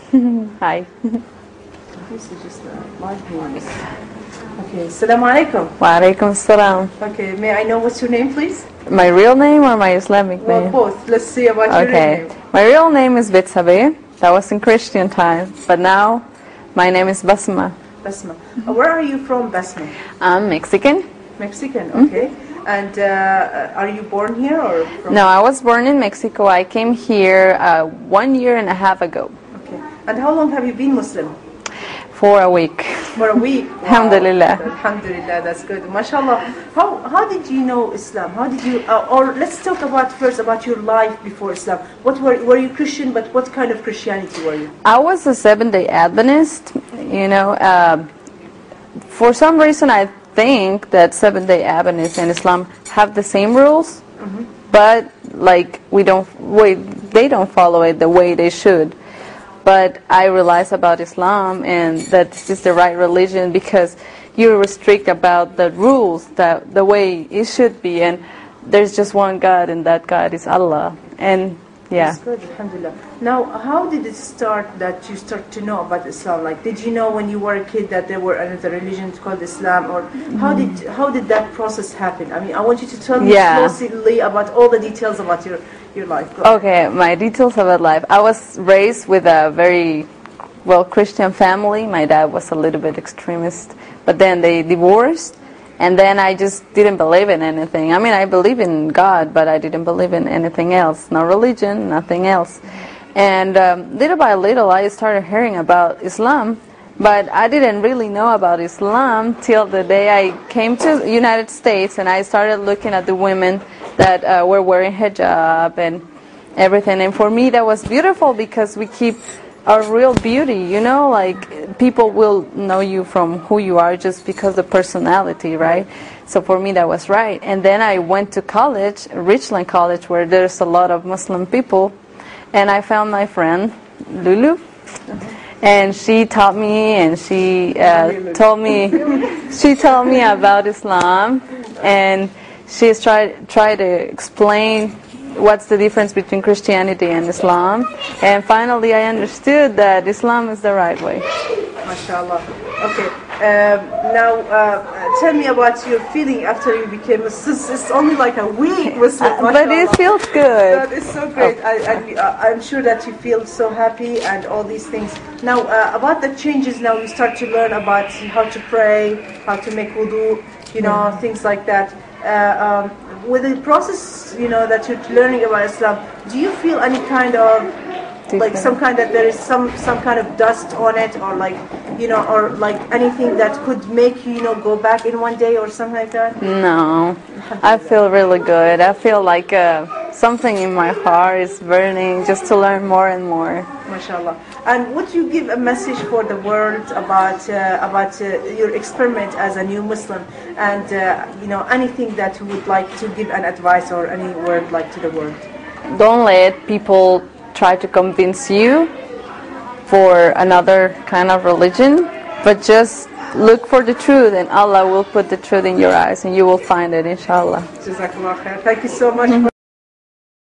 Hi. This is just live news. Okay, Assalamu alaikum. Wa alaikum salam. Okay, may I know what's your name, please? My real name or my Islamic Well, name? both. Let's see about your Okay. name. My real name is Betsabe. That was in Christian times. But now, my name is Basma. Basma. Where are you from, Basma? I'm Mexican. Mexican, okay. And are you born here or from? No, I was born in Mexico. I came here 1 year and a half ago. Okay. And how long have you been Muslim? For a week. For a week. Wow. Alhamdulillah. Alhamdulillah, that's good. MashaAllah. How did you know Islam? How did you, or let's talk about first about your life before Islam. What were you Christian, but what kind of Christianity were you? I was a Seventh-day Adventist. You know, for some reason I think that Seventh-day Adventists and Islam have the same rules, but like they don't follow it the way they should. But I realized about Islam and that this is the right religion because you restrict about the rules that the way it should be, and there's just one God, and that God is Allah. And yeah. That's good, alhamdulillah. Now, how did it start that you start to know about Islam? Like, did you know when you were a kid that there were another religion called Islam, or how did that process happen? I mean, I want you to tell me closely about all the details about your life. Okay, my details about life. I was raised with a very Christian family. My dad was a little bit extremist, but then they divorced. And then I just didn't believe in anything. I mean, I believe in God, but I didn't believe in anything else. No religion, nothing else. And little by little, I started hearing about Islam. But I didn't really know about Islam till the day I came to the United States and I started looking at the women that were wearing hijab and everything. And for me, that was beautiful because we keep our real beauty, you know, like people will know you from who you are just because of personality, right? So for me that was right. And then I went to college, Richland College, where there's a lot of Muslim people, and I found my friend Lulu, and she taught me, and she told me about Islam, and she tried to explain what's the difference between Christianity and Islam, and finally I understood that Islam is the right way. MashaAllah. Okay, now tell me about your feeling after you became Muslim. It's only like a week Muslim, but it feels good. That is so great. I'm sure that you feel so happy and all these things. Now, about the changes, now you start to learn about how to pray, how to make wudu, you know, things like that. With the process, you know, that you're learning about Islam, do you feel any kind of, like some kind that there is some kind of dust on it, or like, you know, or like anything that could make you, you know, go back in one day or something like that? No, I feel really good. I feel like something in my heart is burning just to learn more and more. MashaAllah. And would you give a message for the world about your experiment as a new Muslim, and you know, anything that you would like to give an advice or any word like to the world? Don't let people try to convince you for another kind of religion, but just look for the truth, and Allah will put the truth in your eyes, and you will find it, inshallah. Jazakallah khair. Thank you so much.